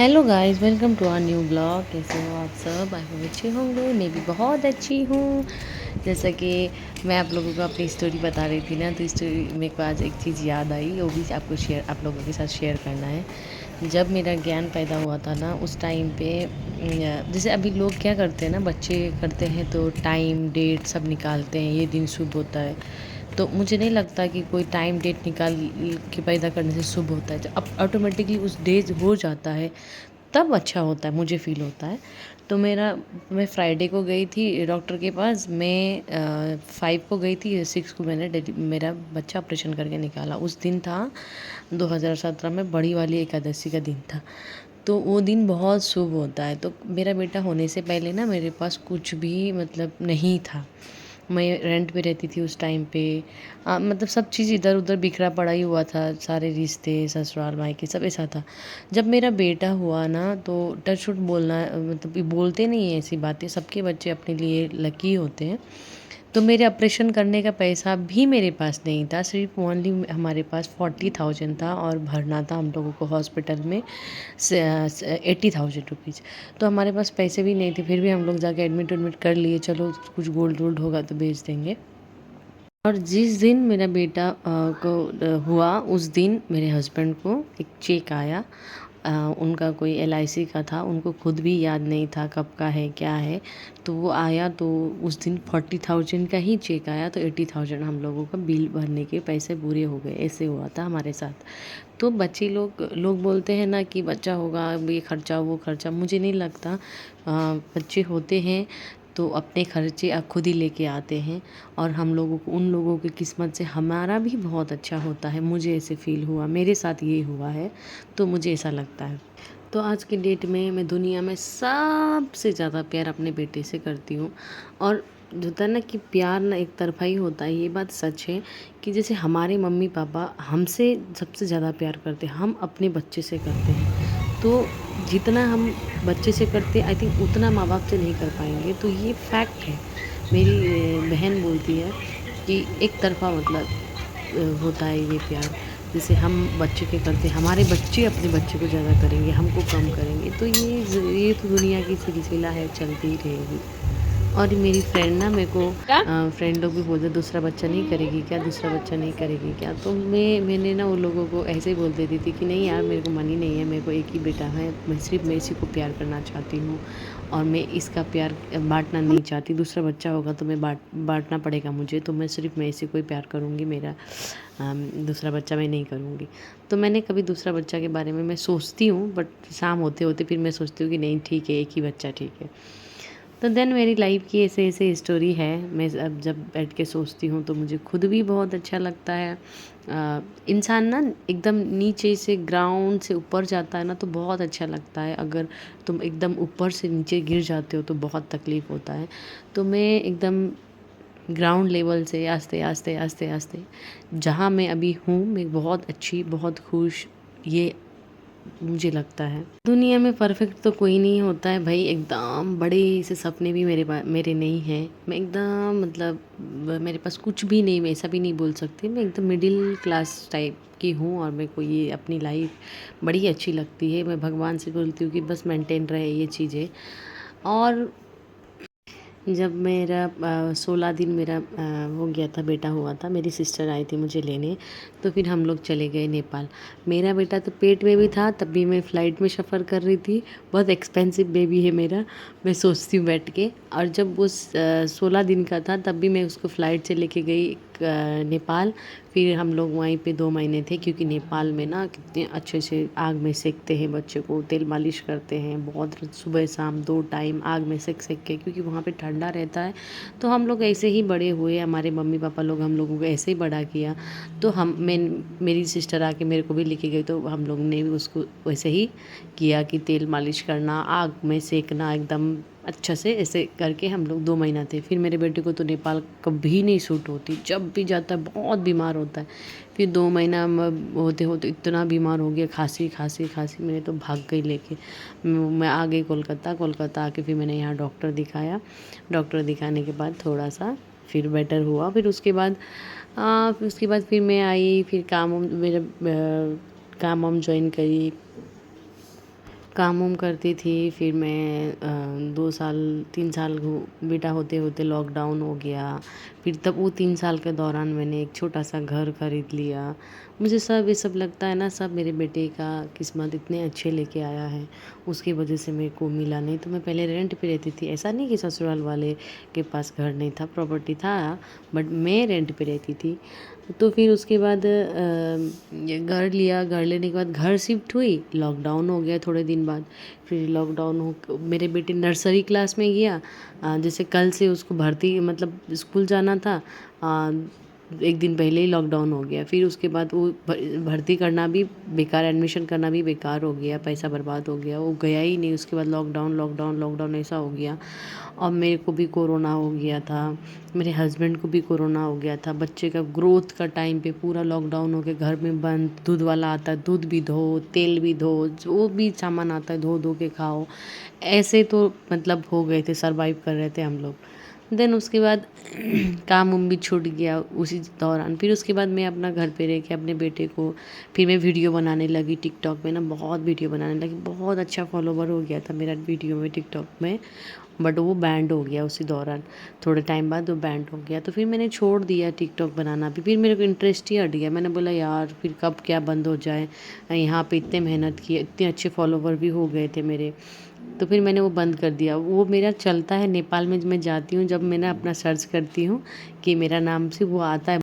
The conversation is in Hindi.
Hello guys, welcome to our new blog. कैसे हो आप सब? आई होप अच्छे होंगे। मैं भी बहुत अच्छी हूँ। जैसा कि मैं आप लोगों को अपनी स्टोरी बता रही थी ना, तो स्टोरी मेरे को आज एक चीज़ याद आई, वो भी आप लोगों के साथ शेयर करना है। जब मेरा ज्ञान पैदा हुआ था ना, उस टाइम पे जैसे अभी लोग क्या करते हैं ना, बच्चे करते हैं तो टाइम डेट सब निकालते हैं, ये दिन शुभ होता है। तो मुझे नहीं लगता कि कोई टाइम डेट निकाल के पैदा करने से शुभ होता है। जब अब ऑटोमेटिकली उस डेज हो जाता है तब अच्छा होता है, मुझे फ़ील होता है। तो मैं फ्राइडे को गई थी डॉक्टर के पास। मैं 5 को गई थी, 6 को मेरा बच्चा ऑपरेशन करके निकाला। उस दिन था 2017 में बड़ी वाली एकादशी का दिन था। तो वो दिन बहुत शुभ होता है। तो मेरा बेटा होने से पहले ना मेरे पास कुछ भी मतलब नहीं था। मैं रेंट पे रहती थी उस टाइम पे। मतलब सब चीज़ इधर-उधर बिखरा पड़ा ही हुआ था, सारे रिश्ते, ससुराल, मायके सब ऐसा था। जब मेरा बेटा हुआ ना तो टच वुड बोलना मतलब ये बोलते नहीं हैं ऐसी बातें, सबके बच्चे अपने लिए लकी होते हैं। तो मेरे ऑपरेशन करने का पैसा भी मेरे पास नहीं था, सिर्फ़ ओनली हमारे पास 40,000 था और भरना था हम लोगों को हॉस्पिटल में 80,000 रुपीज़। तो हमारे पास पैसे भी नहीं थे, फिर भी हम लोग जाके एडमिट वडमिट कर लिए, चलो कुछ गोल्ड वोल्ड होगा तो बेच देंगे। और जिस दिन मेरा बेटा हुआ, उस दिन मेरे हस्बैंड को एक चेक आया। उनका कोई एलआईसी का था, उनको खुद भी याद नहीं था कब का है क्या है। तो वो आया तो उस दिन 40,000 का ही चेक आया, तो 80,000 हम लोगों का बिल भरने के पैसे पूरे हो गए। ऐसे हुआ था हमारे साथ। तो बच्चे लोग लोग बोलते हैं ना कि बच्चा होगा, ये खर्चा वो खर्चा, मुझे नहीं लगता। बच्चे होते हैं तो अपने खर्चे खुद ही लेके आते हैं। और हम लोगों को, उन लोगों की किस्मत से हमारा भी बहुत अच्छा होता है। मुझे ऐसे फ़ील हुआ, मेरे साथ ये हुआ है, तो मुझे ऐसा लगता है। तो आज की डेट में मैं दुनिया में सबसे ज़्यादा प्यार अपने बेटे से करती हूँ। और जो होता है ना कि प्यार ना एक तरफ़ा ही होता है, ये बात सच है कि जैसे हमारे मम्मी-पापा हमसे सबसे ज़्यादा प्यार करते हैं, हम अपने बच्चे से करते हैं। तो जितना हम बच्चे से करते हैं, आई थिंक उतना माँ-बाप से नहीं कर पाएँगे, तो ये फैक्ट है। मेरी बहन बोलती है कि एक तरफ़ा मतलब होता है ये प्यार। जैसे हम बच्चे के करते, हमारे बच्चे अपने बच्चे को ज़्यादा करेंगे, हमको कम करेंगे, तो ये तो दुनिया की सिलसिला है, चलती ही रहेगी। और मेरी फ्रेंड ना मेरे को क्या? फ्रेंड लोग भी बोलते दूसरा बच्चा नहीं करेगी क्या, दूसरा बच्चा नहीं करेगी क्या। तो मैंने ना उन लोगों को ऐसे ही बोल देती थी कि नहीं यार, मेरे को मन ही नहीं है, मेरे को एक ही बेटा है, मैं इसी को प्यार करना चाहती हूँ। और मैं इसका प्यार बांटना नहीं चाहती। दूसरा बच्चा होगा तो मैं बांटना पड़ेगा मुझे, तो मैं इसी को ही प्यार करूँगी। मेरा दूसरा बच्चा मैं नहीं करूँगी। तो मैंने कभी दूसरा बच्चा के बारे में मैं सोचती हूँ, बट शाम होते होते फिर मैं सोचती हूँ कि नहीं ठीक है, एक ही बच्चा ठीक है। तो देन मेरी लाइफ की ऐसे ऐसे स्टोरी है। मैं अब जब बैठ के सोचती हूँ तो मुझे खुद भी बहुत अच्छा लगता है। इंसान ना एकदम नीचे से, ग्राउंड से ऊपर जाता है ना, तो बहुत अच्छा लगता है। अगर तुम एकदम ऊपर से नीचे गिर जाते हो तो बहुत तकलीफ़ होता है। तो मैं एकदम ग्राउंड लेवल से आस्ते आस्ते आस्ते आस्ते जहाँ मैं अभी हूँ, मैं बहुत अच्छी, बहुत खुश, ये मुझे लगता है। दुनिया में परफेक्ट तो कोई नहीं होता है भाई, एकदम बड़े से सपने भी मेरे नहीं हैं। मैं एकदम मतलब मेरे पास कुछ भी नहीं, मैं ऐसा भी नहीं बोल सकती। मैं एकदम मिडिल क्लास टाइप की हूँ और मेरे को ये अपनी लाइफ बड़ी अच्छी लगती है। मैं भगवान से बोलती हूँ कि बस मेंटेन रहे ये चीज़ें। और जब मेरा 16 दिन मेरा हो गया था, बेटा हुआ था, मेरी सिस्टर आई थी मुझे लेने, तो फिर हम लोग चले गए नेपाल। मेरा बेटा तो पेट में भी था, तब भी मैं फ़्लाइट में सफ़र कर रही थी। बहुत एक्सपेंसिव बेबी है मेरा, मैं सोचती हूँ बैठ के। और जब वो 16 दिन का था तब भी मैं उसको फ़्लाइट से लेके गई नेपाल। फिर हम लोग वहीं पे 2 महीने थे, क्योंकि नेपाल में ना कितने अच्छे से आग में सेकते हैं बच्चे को, तेल मालिश करते हैं बहुत, सुबह शाम 2 टाइम आग में सेक सेक के, क्योंकि वहाँ पे ठंडा रहता है। तो हम लोग ऐसे ही बड़े हुए, हमारे मम्मी पापा लोग हम लोगों को ऐसे ही बड़ा किया। तो मेरी सिस्टर आके मेरे को भी लेके गई, तो हम लोग ने भी उसको वैसे ही किया कि तेल मालिश करना, आग में सेकना, एकदम अच्छा से ऐसे करके हम लोग 2 महीना थे। फिर मेरे बेटे को तो नेपाल कभी नहीं सूट होती, जब भी जाता है बहुत बीमार होता है। फिर 2 महीना होते होते इतना बीमार हो गया, खांसी खांसी खांसी, मैंने तो भाग गई लेके। मैं आ गई कोलकाता। कोलकाता आके फिर मैंने यहाँ डॉक्टर दिखाया। डॉक्टर दिखाने के बाद थोड़ा सा फिर बेटर हुआ। फिर उसके बाद फिर मैं आई, फिर काम वाम ज्वाइन करी। काम वाम करती थी। फिर मैं 2 साल 3 साल बेटा होते होते लॉकडाउन हो गया। फिर तब वो 3 साल के दौरान मैंने एक छोटा सा घर खरीद लिया। मुझे सब ये सब लगता है ना, सब मेरे बेटे का किस्मत इतने अच्छे लेके आया है, उसकी वजह से मेरे को मिला। नहीं तो मैं पहले रेंट पे रहती थी। ऐसा नहीं कि ससुराल वाले के पास घर नहीं था, प्रॉपर्टी था, बट मैं रेंट पे रहती थी। तो फिर उसके बाद ये घर लिया। घर लेने के बाद घर शिफ्ट हुई, लॉकडाउन हो गया थोड़े दिन बाद। फिर लॉकडाउन हो, मेरे बेटे नर्सरी क्लास में गया। जैसे कल से उसको भर्ती मतलब स्कूल जाना था, एक दिन पहले ही लॉकडाउन हो गया। फिर उसके बाद वो भर्ती करना भी बेकार, एडमिशन करना भी बेकार हो गया, पैसा बर्बाद हो गया, वो गया ही नहीं। उसके बाद लॉकडाउन लॉकडाउन लॉकडाउन ऐसा हो गया। और मेरे को भी कोरोना हो गया था, मेरे हस्बैंड को भी कोरोना हो गया था। बच्चे का ग्रोथ का टाइम पे पूरा लॉकडाउन हो गया, घर में बंद। दूध वाला आता है, दूध भी धो, तेल भी धो, जो भी सामान आता है धो धो के खाओ। ऐसे तो मतलब हो गए थे, सरवाइव कर रहे थे हम लोग। देन उसके बाद काम उम भी छूट गया उसी दौरान। फिर उसके बाद मैं अपना घर पे रह के अपने बेटे को, फिर मैं वीडियो बनाने लगी टिकटॉक में ना, बहुत वीडियो बनाने लगी। बहुत अच्छा फॉलोवर हो गया था मेरा वीडियो में टिकटॉक में, बट वो बैंड हो गया उसी दौरान। थोड़े टाइम बाद वो बैंड हो गया, तो फिर मैंने छोड़ दिया टिकटॉक बनाना भी। फिर मेरे को इंटरेस्ट ही हट गया। मैंने बोला यार फिर कब क्या बंद हो जाए, यहाँ पे इतने मेहनत की, इतने अच्छे फॉलोवर भी हो गए थे मेरे। तो फिर मैंने वो बंद कर दिया। वो मेरा चलता है नेपाल में, मैं जाती हूँ जब मैं ना अपना सर्च करती हूँ कि मेरा नाम से वो आता है।